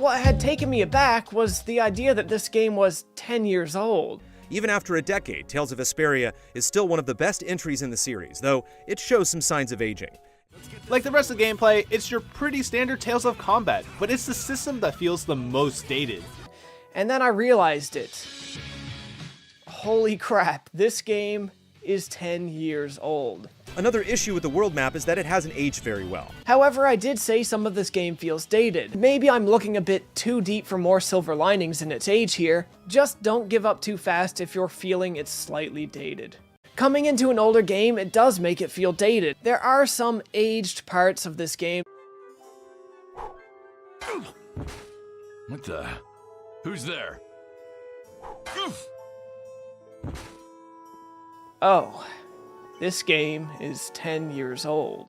What had taken me aback was the idea that this game was 10 years old. Even after a decade, Tales of Vesperia is still one of the best entries in the series, though it shows some signs of aging. Like the rest of the gameplay, it's your pretty standard Tales of Combat, but it's the system that feels the most dated. And then I realized it. Holy crap, this game is 10 years old. Another issue with the world map is that it hasn't aged very well. However, I did say some of this game feels dated. Maybe I'm looking a bit too deep for more silver linings in its age here. Just don't give up too fast if you're feeling it's slightly dated. Coming into an older game, it does make it feel dated. There are some aged parts of this game. What the? Who's there? Oh, this game is 10 years old.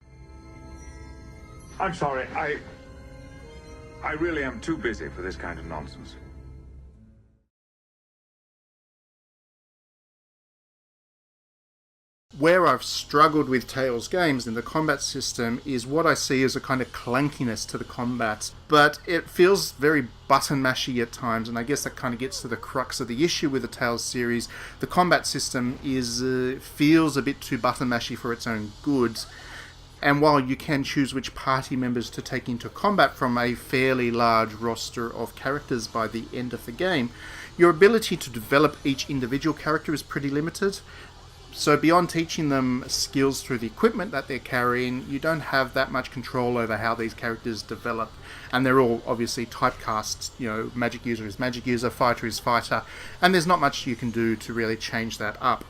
I'm sorry, I really am too busy for this kind of nonsense. Where I've struggled with Tales games in the combat system is what I see as a kind of clunkiness to the combat, but it feels very button mashy at times, and I guess that kind of gets to the crux of the issue with the Tales series. The combat system feels a bit too button mashy for its own good, and while you can choose which party members to take into combat from a fairly large roster of characters by the end of the game, your ability to develop each individual character is pretty limited. So beyond teaching them skills through the equipment that they're carrying, you don't have that much control over how these characters develop. And they're all obviously typecast, you know, magic user is magic user, fighter is fighter, and there's not much you can do to really change that up.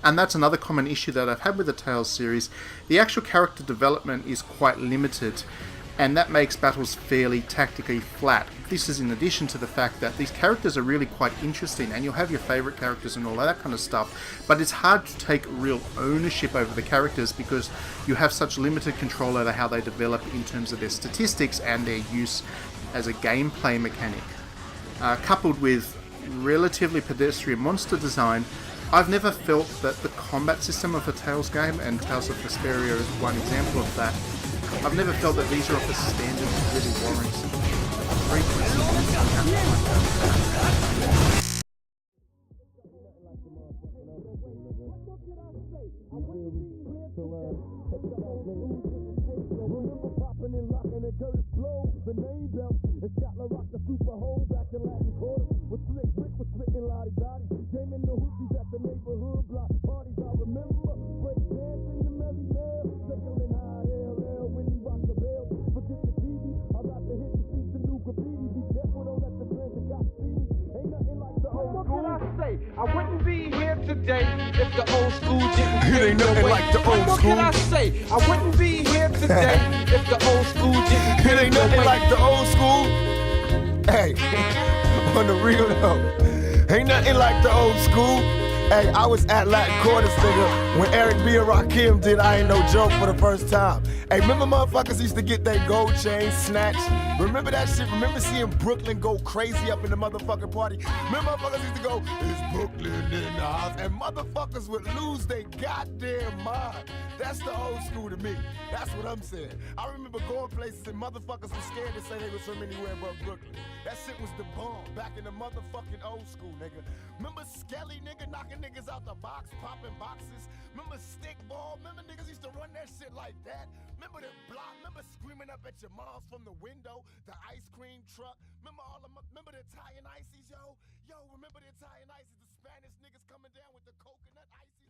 And that's another common issue that I've had with the Tales series. The actual character development is quite limited, and that makes battles fairly tactically flat. This is in addition to the fact that these characters are really quite interesting, and you'll have your favourite characters and all that kind of stuff, but it's hard to take real ownership over the characters because you have such limited control over how they develop in terms of their statistics and their use as a gameplay mechanic. Coupled with relatively pedestrian monster design, I've never felt that the combat system of a Tales game, and Tales of Vesperia is one example of that, I've never felt that these are of a standard that really warrants frequency. I wouldn't be here today if the old school didn't It ain't nothing like the old What school. can I say? I wouldn't be here today if the old school didn't It ain't nothing like the old school. Hey, on the real though, ain't nothing like the old school. Hey, I was at Latin Quarters, nigga, when Eric B. and Rakim did I Ain't No Joke for the first time. Hey, remember motherfuckers used to get their gold chains snatched? Remember that shit? Remember seeing Brooklyn go crazy up in the motherfucking party? Remember motherfuckers used to go, it's Brooklyn in the house, and motherfuckers would lose their goddamn mind. That's the old school to me. That's what I'm saying. I remember going places and motherfuckers were scared to say they was from anywhere but Brooklyn. That shit was the bomb back in the motherfucking old school, nigga. Remember Skelly, nigga, knocking niggas out the box, popping boxes? Remember Stickball? Remember niggas used to run that shit like that? Remember the block? Remember screaming up at your moms from the window? The ice cream truck? Remember the Italian ices, yo? Yo, remember the Italian ices? The Spanish niggas coming down with the coconut ices?